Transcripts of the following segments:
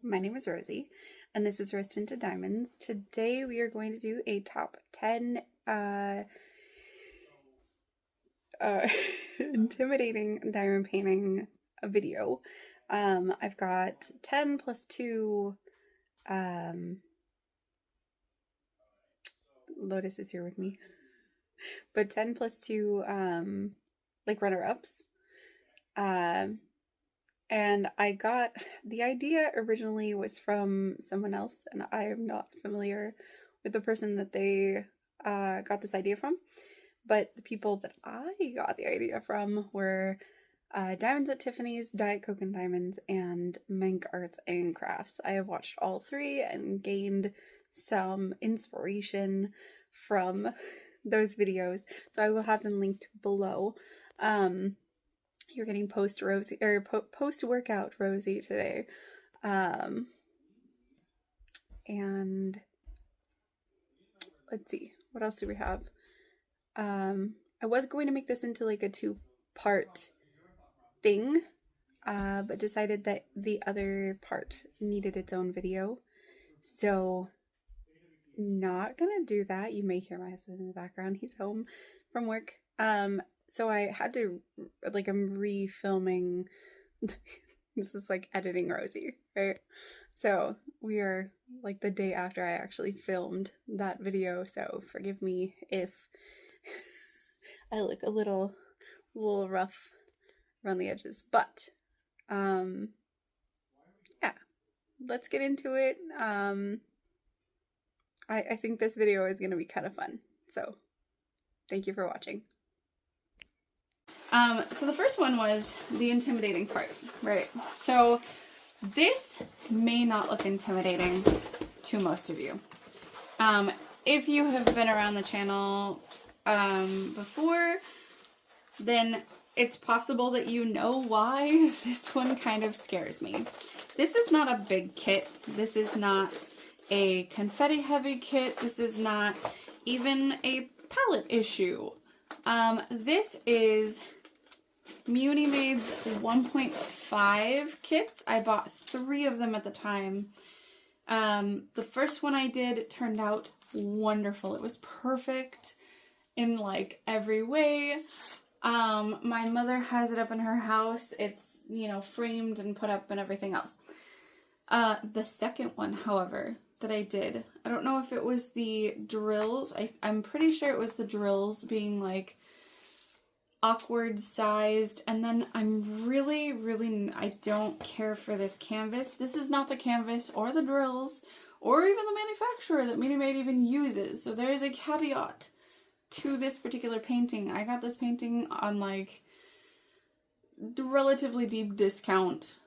My name is Rosie, and this is Roast into Diamonds. Today we are going to do a top 10 uh, intimidating diamond painting video. I've got 10 plus 2. Lotus is here with me, but 10 plus 2 like runner-ups. And I got the idea originally was from someone else, and I am not familiar with the person that they got this idea from. But the people that I got the idea from were Diamonds at Tiffany's, Diet Coke and Diamonds, and Mank Arts and Crafts. I have watched all three and gained some inspiration from those videos, so I will have them linked below. You're getting post Rosie or post workout Rosie today, and let's see what else do we have. I was going to make this into like a 2-part thing, but decided that the other part needed its own video, so not gonna do that. You may hear my husband in the background. He's home from work. So I had to, like, I'm refilming. This is like editing Rosie, right? So we are like the day after I actually filmed that video, so forgive me if I look a little rough around the edges, but yeah, let's get into it. I think this video is going to be kind of fun, so thank you for watching. So the first one was the intimidating part, right? So this may not look intimidating to most of you. If you have been around the channel before, then it's possible that you know why this one kind of scares me. This is not a big kit. This is not a confetti heavy kit. This is not even a palette issue. This is Munimade's 1.5 kits. I bought 3 of them at the time. The first one I did turned out wonderful. It was perfect in like every way. My mother has it up in her house. It's, you know, framed and put up and everything else. The second one, however, that I did, I don't know if it was the drills. I'm pretty sure it was the drills being like awkward sized, and then I'm really I don't care for this canvas. This is not the canvas or the drills or even the manufacturer that Minimade even uses, so there is a caveat to this particular painting. I got this painting on like relatively deep discount,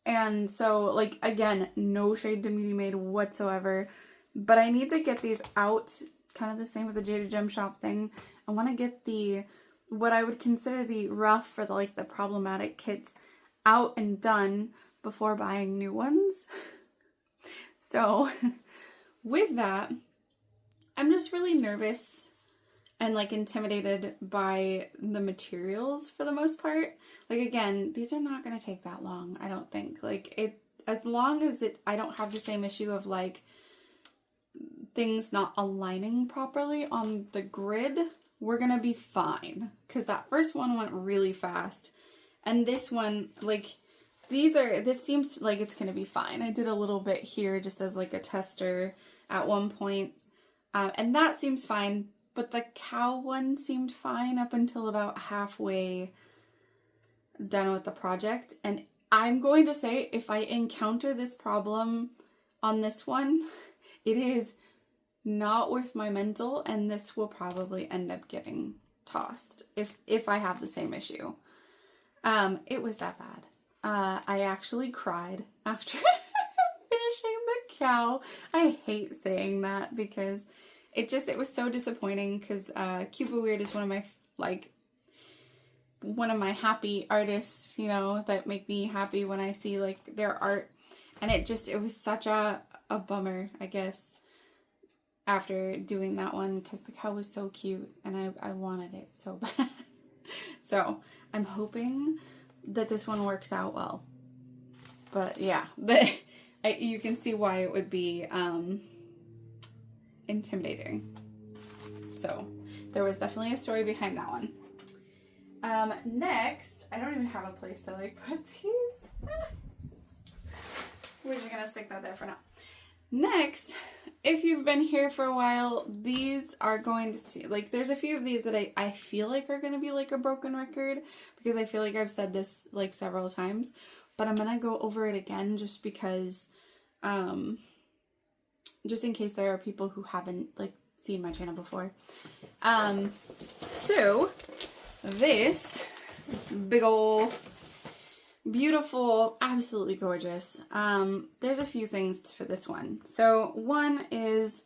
and so, like, again, no shade to Minimade whatsoever, but I need to get these out, kind of the same with the Jaded Gem Shop thing. I want to get the, what I would consider the rough or the, like, the problematic kits out and done before buying new ones. So with that, I'm just really nervous and like intimidated by the materials for the most part. Like, again, these are not going to take that long, I don't think. Like, it, as long as I don't have the same issue of like things not aligning properly on the grid, we're gonna be fine. Because that first one went really fast, and this one, like, this seems like it's gonna be fine. I did a little bit here just as like a tester at one point, and that seems fine, but the cow one seemed fine up until about halfway done with the project. And I'm going to say, if I encounter this problem on this one, it is not worth my mental, and this will probably end up getting tossed if I have the same issue. It was that bad. I actually cried after finishing the cow. I hate saying that because it was so disappointing, because Cuba Weird is one of my happy artists, you know, that make me happy when I see like their art, and it was such a bummer, I guess, after doing that one, because the cow was so cute and I wanted it so bad. So I'm hoping that this one works out well. But yeah, you can see why it would be intimidating. So there was definitely a story behind that one. Next, I don't even have a place to like put these. We're just gonna stick that there for now. Next, if you've been here for a while, these are going to see, like, there's a few of these that I feel like are going to be like a broken record, because I feel like I've said this like several times, but I'm going to go over it again just because, just in case there are people who haven't like seen my channel before. So this big ol' beautiful, absolutely gorgeous. There's a few things for this one. So one is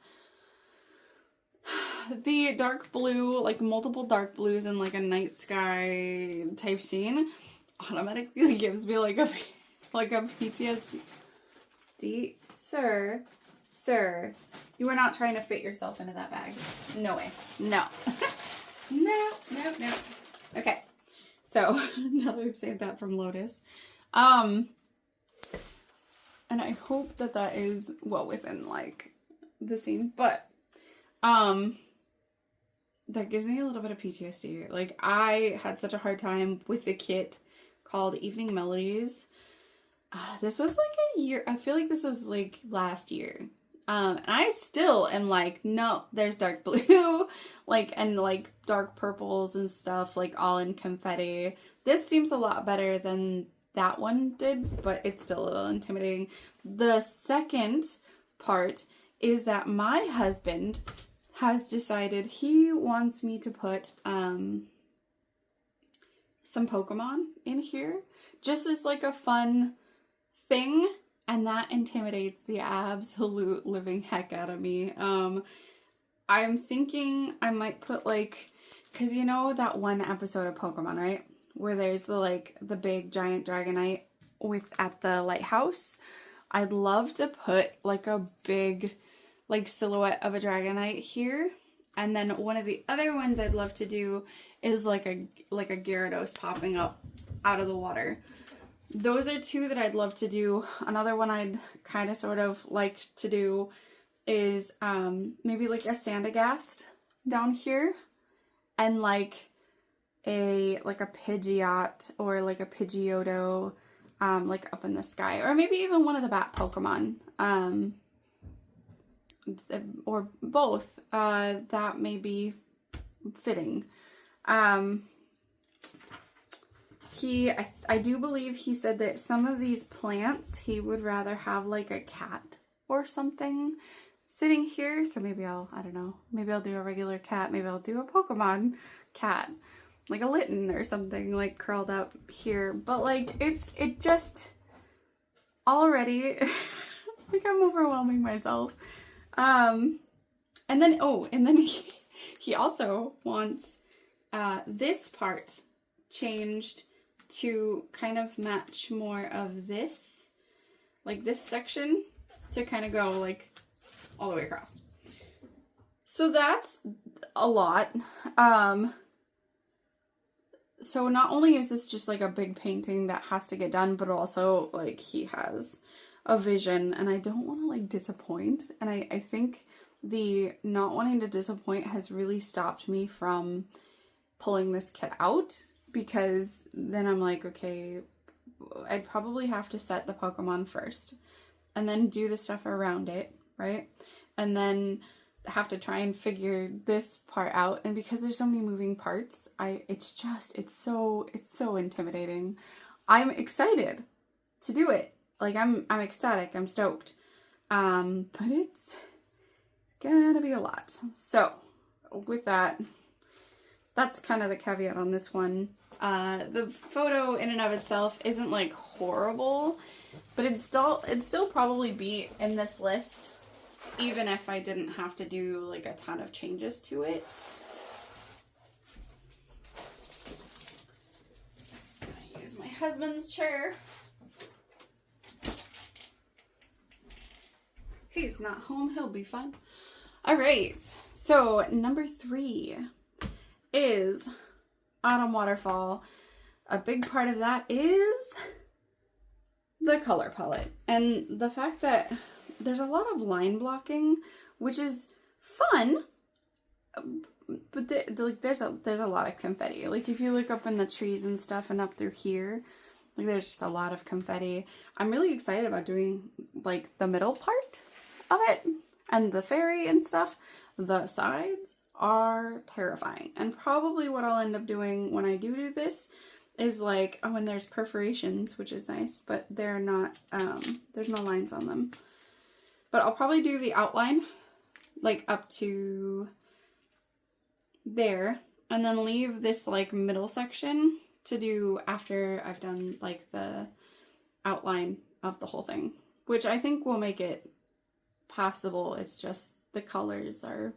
the dark blue, like multiple dark blues in like a night sky type scene automatically gives me like a PTSD. Sir, you are not trying to fit yourself into that bag. No way. No. No. Okay. So, now that we've saved that from Lotus. And I hope that that is well within, like, the scene. But, that gives me a little bit of PTSD. Like, I had such a hard time with the kit called Evening Melodies. This was, like, a year. I feel like this was, like, last year. And I still am like, no, there's dark blue, like, and like dark purples and stuff, like all in confetti. This seems a lot better than that one did, but it's still a little intimidating. The second part is that my husband has decided he wants me to put, some Pokemon in here, just as like a fun thing. And that intimidates the absolute living heck out of me. I'm thinking I might put like, cause you know that one episode of Pokemon, right? Where there's the big giant Dragonite at the lighthouse. I'd love to put like a big like silhouette of a Dragonite here. And then one of the other ones I'd love to do is like a Gyarados popping up out of the water. Those are two that I'd love to do. Another one I'd kind of sort of like to do is maybe like a Sandagast down here, and like a Pidgeot or like a Pidgeotto like up in the sky, or maybe even one of the bat Pokemon or both. That may be fitting. I do believe he said that some of these plants he would rather have like a cat or something sitting here. So maybe I don't know, maybe I'll do a regular cat. Maybe I'll do a Pokemon cat, like a Litten or something, like curled up here. But like, it just already, like I'm overwhelming myself. And then he also wants this part changed to kind of match more of this, like this section, to kind of go like all the way across. So that's a lot. So not only is this just like a big painting that has to get done, but also like he has a vision, and I don't want to like disappoint. And I think the not wanting to disappoint has really stopped me from pulling this kit out, because then I'm like, okay, I'd probably have to set the Pokemon first and then do the stuff around it, right? And then have to try and figure this part out. And because there's so many moving parts, it's so intimidating. I'm excited to do it. Like I'm ecstatic, I'm stoked. But it's gonna be a lot. So with that, that's kind of the caveat on this one. The photo in and of itself isn't like horrible, but it'd still probably be in this list, even if I didn't have to do like a ton of changes to it. I use my husband's chair. He's not home, he'll be fine. All right, so number 3 is Autumn Waterfall. A big part of that is the color palette and the fact that there's a lot of line blocking, which is fun, but like there's a lot of confetti. Like if you look up in the trees and stuff and up through here, like there's just a lot of confetti. I'm really excited about doing like the middle part of it and the fairy and stuff. The sides are terrifying, and probably what I'll end up doing when I do this is like, oh, and there's perforations, which is nice, but they're not, there's no lines on them. But I'll probably do the outline like up to there, and then leave this like middle section to do after I've done like the outline of the whole thing, which I think will make it possible. It's just the colors are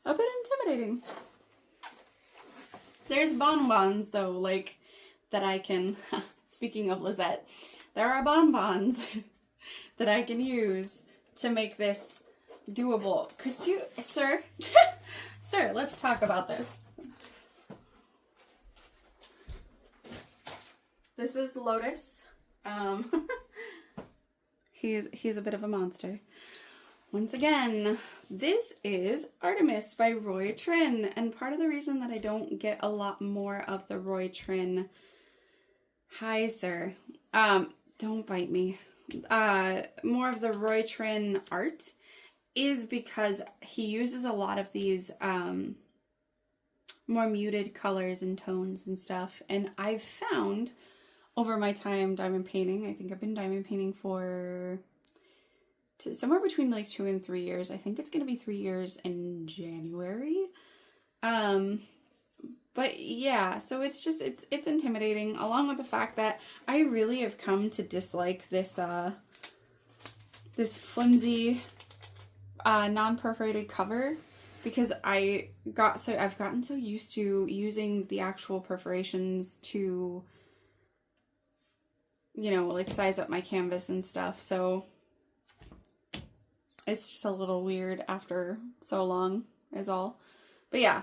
a bit intimidating. There's bonbons though, like that I can, speaking of Lisette, there are bonbons that I can use to make this doable. Could you, sir, sir, let's talk about this. This is Lotus. He's a bit of a monster. Once again, this is Artemis by Roy Trin, and part of the reason that I don't get a lot more of the Roy Trin, hi sir, don't bite me, more of the Roy Trin art is because he uses a lot of these more muted colors and tones and stuff, and I've found over my time diamond painting, I think I've been diamond painting for somewhere between like 2 and 3 years. I think it's going to be 3 years in January. But yeah, so it's just, it's intimidating, along with the fact that I really have come to dislike this, this flimsy, non-perforated cover, because I've gotten so used to using the actual perforations to, you know, like size up my canvas and stuff. So it's just a little weird after so long is all. But yeah,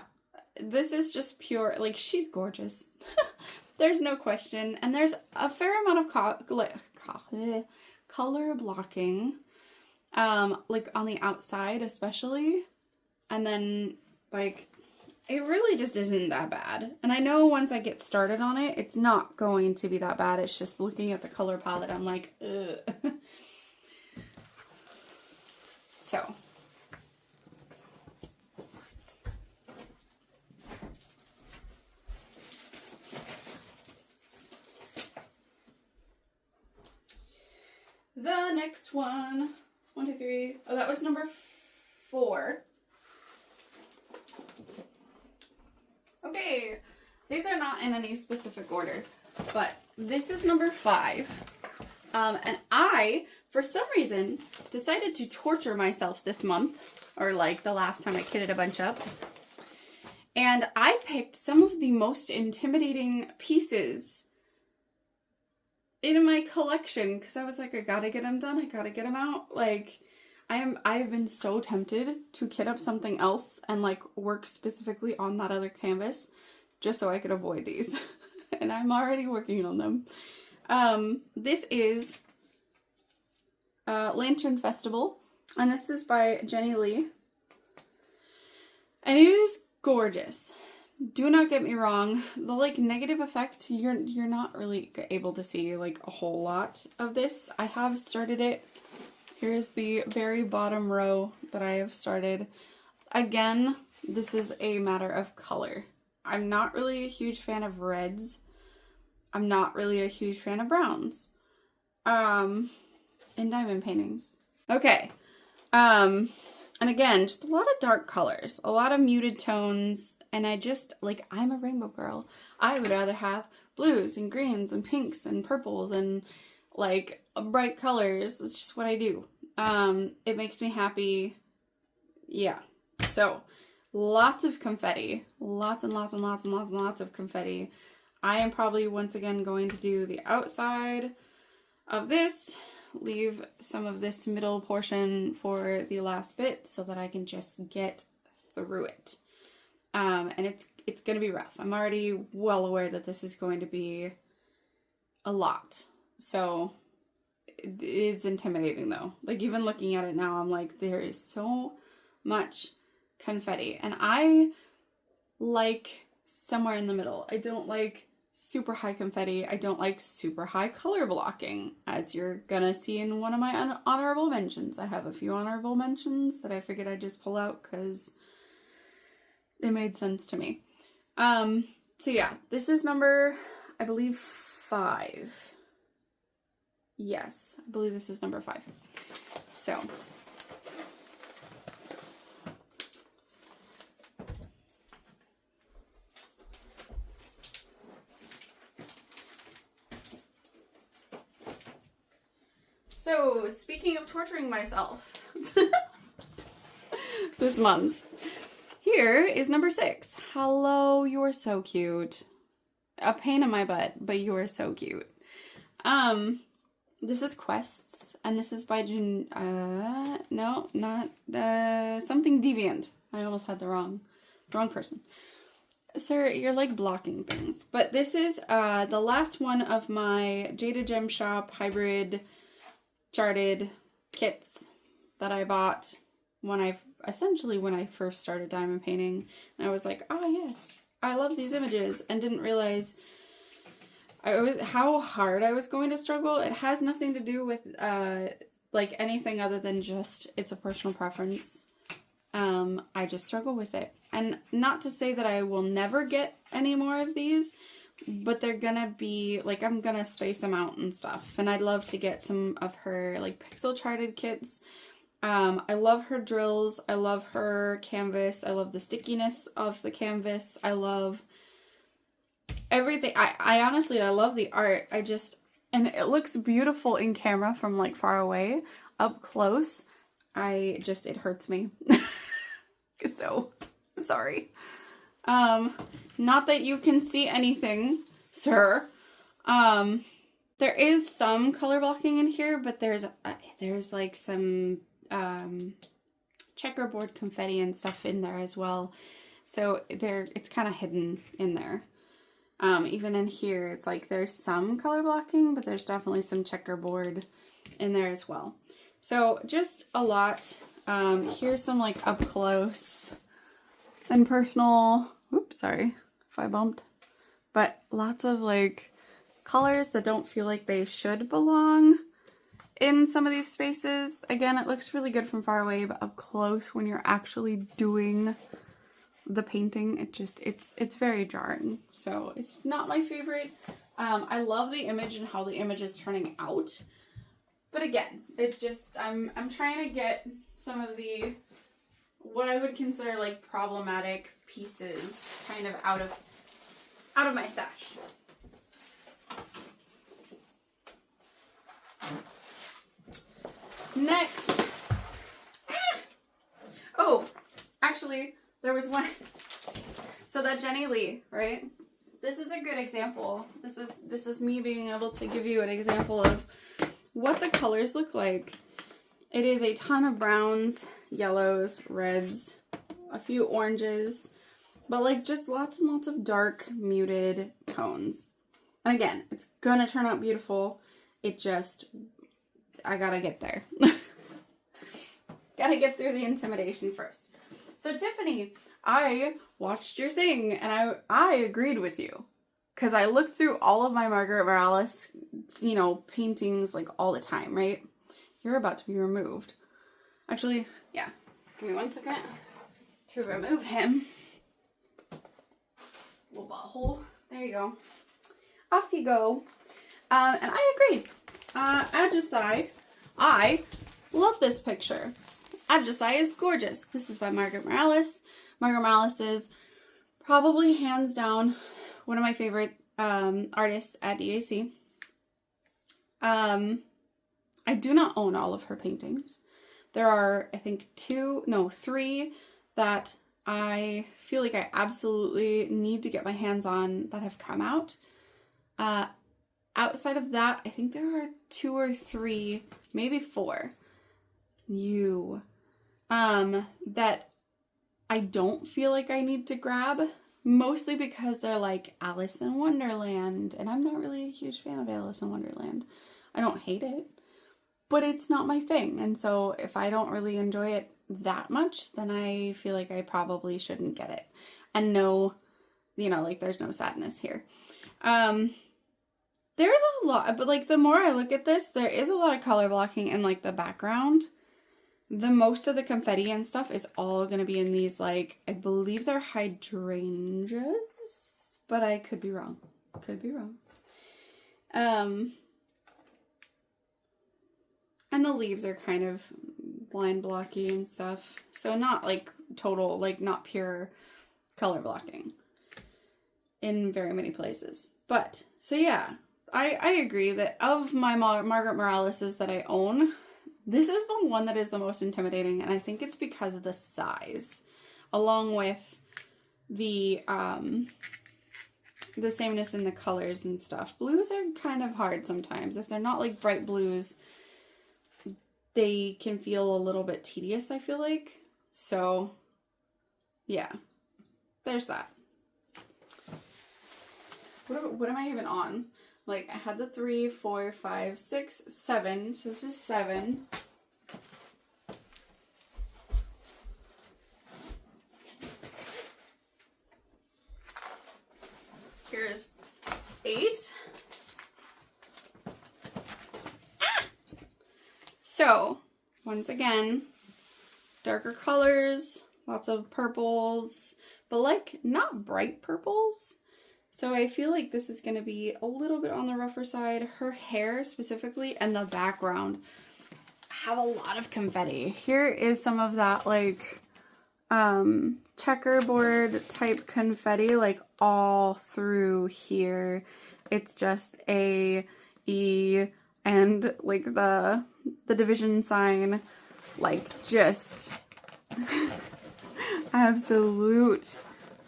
this is just pure, like, she's gorgeous. There's no question. And there's a fair amount of color blocking, like on the outside especially. And then like, it really just isn't that bad. And I know once I get started on it, it's not going to be that bad. It's just looking at the color palette, I'm like, ugh. So, the next one, 1, 2, 3. Oh, that was number 4. Okay, these are not in any specific order, but this is number 5. And I, for some reason, decided to torture myself this month, or like the last time I kitted a bunch up. And I picked some of the most intimidating pieces in my collection, because I was like, I gotta get them done, I gotta get them out. Like, I've been so tempted to kit up something else and like work specifically on that other canvas just so I could avoid these. And I'm already working on them. This is Lantern Festival, and this is by Jenny Lee. And it is gorgeous. Do not get me wrong, the like negative effect, you're not really able to see like a whole lot of this. I have started it. Here's the very bottom row that I have started. Again, this is a matter of color. I'm not really a huge fan of reds. I'm not really a huge fan of browns. In diamond paintings. Okay. And again, just a lot of dark colors, a lot of muted tones, and I just, like, I'm a rainbow girl. I would rather have blues and greens and pinks and purples and, like, bright colors. It's just what I do. It makes me happy. Yeah. So, lots of confetti. Lots and lots and lots and lots and lots of confetti. I am probably, once again, going to do the outside of this, leave some of this middle portion for the last bit so that I can just get through it. And it's going to be rough. I'm already well aware that this is going to be a lot. So it's intimidating though. Like even looking at it now, I'm like, there is so much confetti. And I like somewhere in the middle. I don't like super high confetti. I don't like super high color blocking, as you're gonna see in one of my honorable mentions. I have a few honorable mentions that I figured I'd just pull out because it made sense to me. So yeah, this is number, I believe, 5. Yes, I believe this is number 5. So speaking of torturing myself this month, here is number 6. Hello, you are so cute. A pain in my butt, but you are so cute. This is Quests, and this is by no, not something Deviant. I almost had the wrong person. Sir, you're like blocking things. But this is the last one of my Jada Gem Shop hybrid charted kits that I bought when I first started diamond painting. And I was like, yes, I love these images, and didn't realize how hard I was going to struggle. It has nothing to do with like anything other than just it's a personal preference. I just struggle with it. And not to say that I will never get any more of these, but they're gonna be, like, I'm gonna space them out and stuff. And I'd love to get some of her, like, pixel charted kits. I love her drills. I love her canvas. I love the stickiness of the canvas. I love everything. I honestly, I love the art. And it looks beautiful in camera from, like, far away. Up close, it hurts me. So, I'm sorry. Not that you can see anything, sir. There is some color blocking in here, but there's like some checkerboard confetti and stuff in there as well. So it's kind of hidden in there. Even in here, it's like there's some color blocking, but there's definitely some checkerboard in there as well. So just a lot. Here's some like up close and personal. Oops, sorry if I bumped. But lots of like colors that don't feel like they should belong in some of these spaces. Again, it looks really good from far away, but up close when you're actually doing the painting, it's very jarring. So it's not my favorite. I love the image and how the image is turning out. But again, it's just, I'm trying to get some of the, what I would consider like problematic pieces kind of out of my stash. Next. Oh, actually, there was one. So that Jenny Lee, right? This is a good example. This is me being able to give you an example of what the colors look like. It is a ton of browns, yellows, reds, a few oranges, but like just lots and lots of dark, muted tones. And again, it's gonna turn out beautiful. I gotta get there. Gotta get through the intimidation first. So Tiffany, I watched your thing and I agreed with you. Because I looked through all of my Margaret Morales, paintings like all the time, right? You're about to be removed. Actually, yeah. Give me 1 second to remove him. Little butthole. There you go. Off you go. And I agree. Ajasai, I love this picture. Ajasai is gorgeous. This is by Margaret Morales. Margaret Morales is probably hands down one of my favorite artists at DAC. I do not own all of her paintings. There are, I think, 3 that I feel like I absolutely need to get my hands on that have come out. Outside of that, I think there are 2 or 3, maybe 4, that I don't feel like I need to grab. Mostly because they're like Alice in Wonderland, and I'm not really a huge fan of Alice in Wonderland. I don't hate it, but it's not my thing. And so if I don't really enjoy it that much, then I feel like I probably shouldn't get it. And no, you know, like there's no sadness here. There's a lot, but like the more I look at this, there is a lot of color blocking in like the background. The most of the confetti and stuff is all going to be in these, like, I believe they're hydrangeas, but I could be wrong. Could be wrong. And the leaves are kind of line blocky and stuff. So not like total, like not pure color blocking in very many places. But, so yeah, I agree that of my Margaret Moraleses that I own, this is the one that is the most intimidating, and I think it's because of the size, along with the sameness in the colors and stuff. Blues are kind of hard sometimes. If they're not like bright blues, they can feel a little bit tedious, I feel like. So, yeah, there's that. What am I even on? Like, I had the 3, 4, 5, 6, 7. So this is 7. Here's 8. Ah! So, once again, darker colors, lots of purples, but like not bright purples. So I feel like this is going to be a little bit on the rougher side. Her hair specifically and the background have a lot of confetti. Here is some of that like checkerboard type confetti, like all through here. It's just A, E, and like the division sign, like just absolute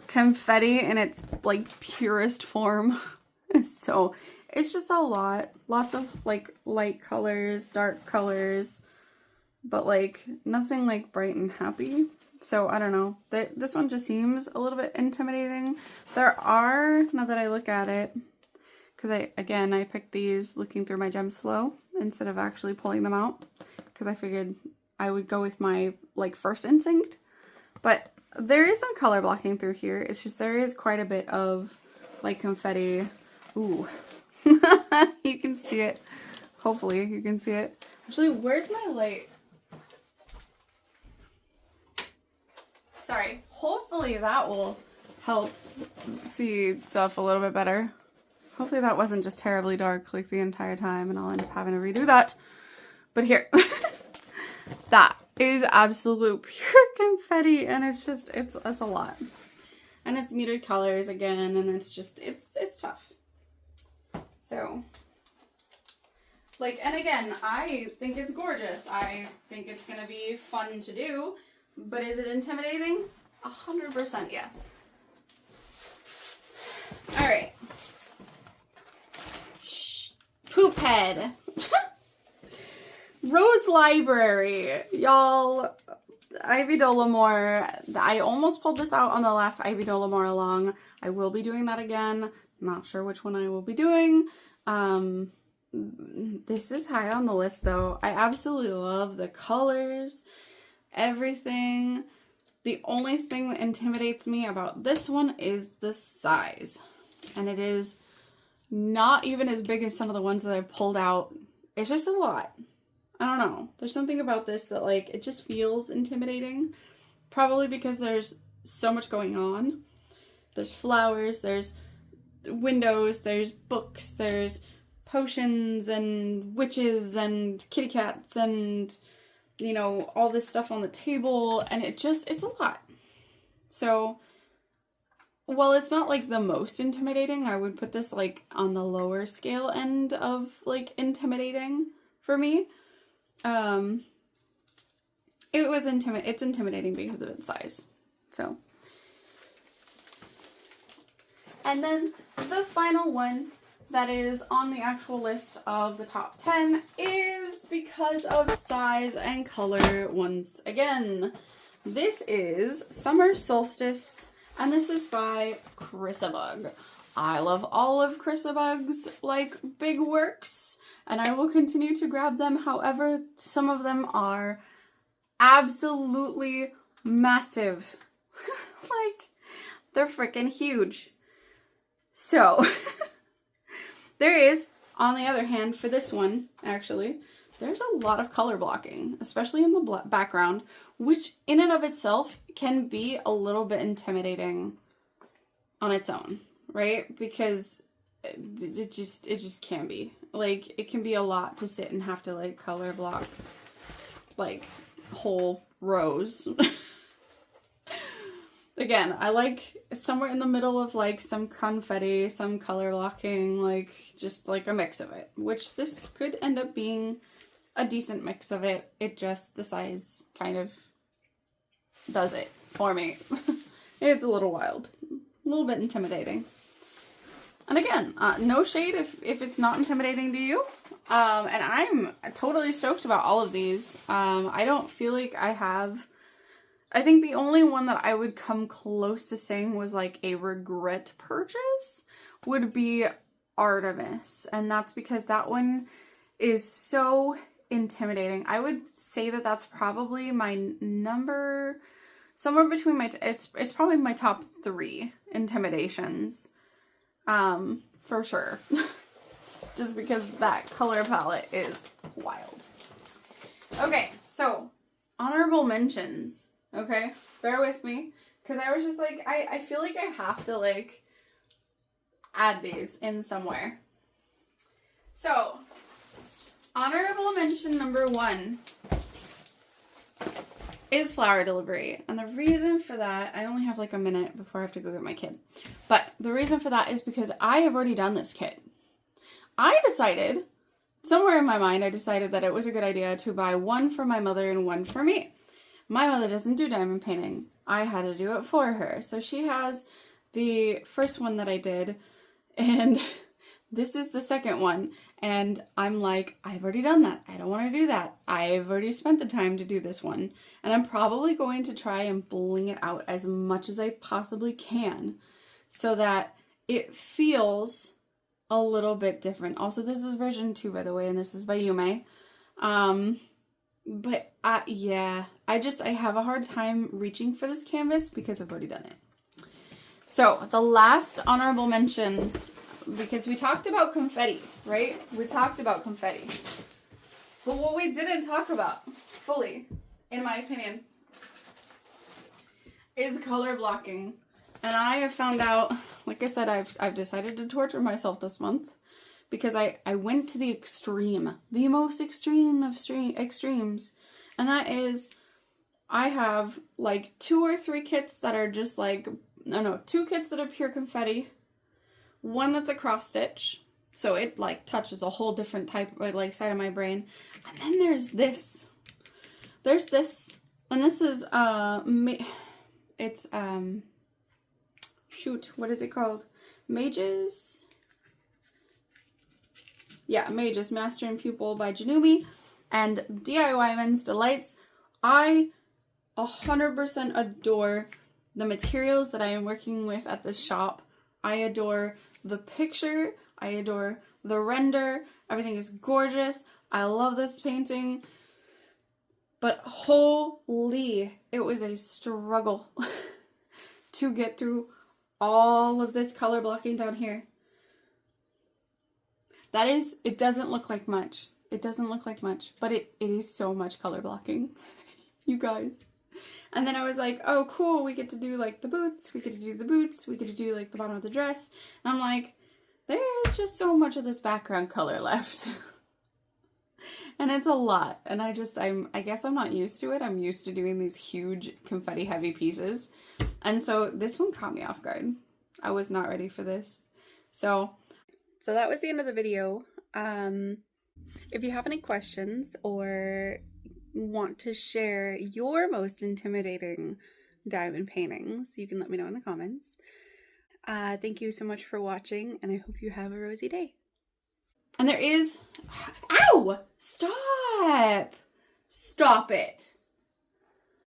confetti in its like purest form. So it's just a lot. Lots of like light colors, dark colors, but like nothing like bright and happy. So I don't know. This one just seems a little bit intimidating. There are, now that I look at it, because I picked these looking through my Gems Flow instead of actually pulling them out, because I figured I would go with my like first instinct. But there is some color blocking through here. It's just there is quite a bit of like confetti. Ooh. You can see it. Hopefully you can see it. Actually, where's my light? Sorry. Hopefully that will help see stuff a little bit better. Hopefully that wasn't just terribly dark like the entire time and I'll end up having to redo that. But here. That is absolute pure confetti, and it's just, it's a lot. And it's muted colors again, and it's just, it's tough. So, like, and again, I think it's gorgeous. I think it's gonna be fun to do, but is it intimidating? 100% yes. All right. Poop head. Rose Library, y'all. Ivy Dollamore. I almost pulled this out on the last Ivy Dollamore along. I will be doing that again. Not sure which one I will be doing. This is high on the list though. I absolutely love the colors, everything. The only thing that intimidates me about this one is the size. And it is not even as big as some of the ones that I've pulled out. It's just a lot. I don't know. There's something about this that like, it just feels intimidating. Probably because there's so much going on. There's flowers, there's windows, there's books, there's potions and witches and kitty cats and, you know, all this stuff on the table. And it's a lot. So, while it's not like the most intimidating, I would put this like on the lower scale end of like intimidating for me. It's intimidating because of its size. So, and then the final one that is on the actual list of the top 10 is because of size and color once again. This is Summer Solstice, and this is by Chrisabug. I love all of Chrisabug's like big works. and I will continue to grab them. However, some of them are absolutely massive. Like, they're freaking huge. So, there is, on the other hand, for this one, actually, there's a lot of color blocking, especially in the background, which in and of itself can be a little bit intimidating on its own, right? Because it just can be. Like, it can be a lot to sit and have to, like, color block, like, whole rows. Again, I like somewhere in the middle of, like, some confetti, some color blocking, like, just, like, a mix of it. Which this could end up being a decent mix of it. It just, the size kind of does it for me. It's a little wild. A little bit intimidating. And again, no shade if it's not intimidating to you. And I'm totally stoked about all of these. I don't feel like I think the only one that I would come close to saying was like a regret purchase would be Artemis. And that's because that one is so intimidating. I would say that that's probably my number, somewhere between it's probably my top 3 intimidations. For sure. Just because that color palette is wild. Okay, so honorable mentions. Okay, bear with me, because I was just like, I feel like I have to, like, add these in somewhere. So, honorable mention number 1 is flower delivery. And the reason for that, I only have like a minute before I have to go get my kid. But the reason for that is because I have already done this kit. I decided, somewhere in my mind, I decided that it was a good idea to buy one for my mother and one for me. My mother doesn't do diamond painting. I had to do it for her. So she has the first one that I did, and this is the second one. And I'm like, I've already done that. I don't want to do that. I've already spent the time to do this one. And I'm probably going to try and bling it out as much as I possibly can so that it feels a little bit different. Also, this is version 2, by the way, and this is by Yume. But yeah, I have a hard time reaching for this canvas because I've already done it. So the last honorable mention, because we talked about confetti, right? We talked about confetti. But what we didn't talk about fully, in my opinion, is color blocking. And I have found out, like I said, I've decided to torture myself this month because I went to the extreme, the most extreme of extremes. And that is, I have like 2 or 3 kits that are just like, no, 2 kits that are pure confetti. One that's a cross stitch, so it like touches a whole different type of like side of my brain. And then there's this. There's this, and this is it's shoot, what is it called? Mages. Yeah, Mages, Master and Pupil by Janumi and DIY Men's Delights. I 100% adore the materials that I am working with at this shop. I adore the picture. I adore the render. Everything is gorgeous. I love this painting. But holy, it was a struggle to get through all of this color blocking down here. That is, it doesn't look like much. It doesn't look like much, but it is so much color blocking, you guys. And then I was like, oh cool, we get to do like the boots, we get to do the boots, we get to do like the bottom of the dress. And I'm like, there's just so much of this background color left. And it's a lot. And I guess I'm not used to it. I'm used to doing these huge confetti heavy pieces. And so this one caught me off guard. I was not ready for this. So that was the end of the video. If you have any questions or want to share your most intimidating diamond paintings, you can let me know in the comments. Thank you so much for watching, and I hope you have a rosy day. And there is... Ow! Stop! Stop it!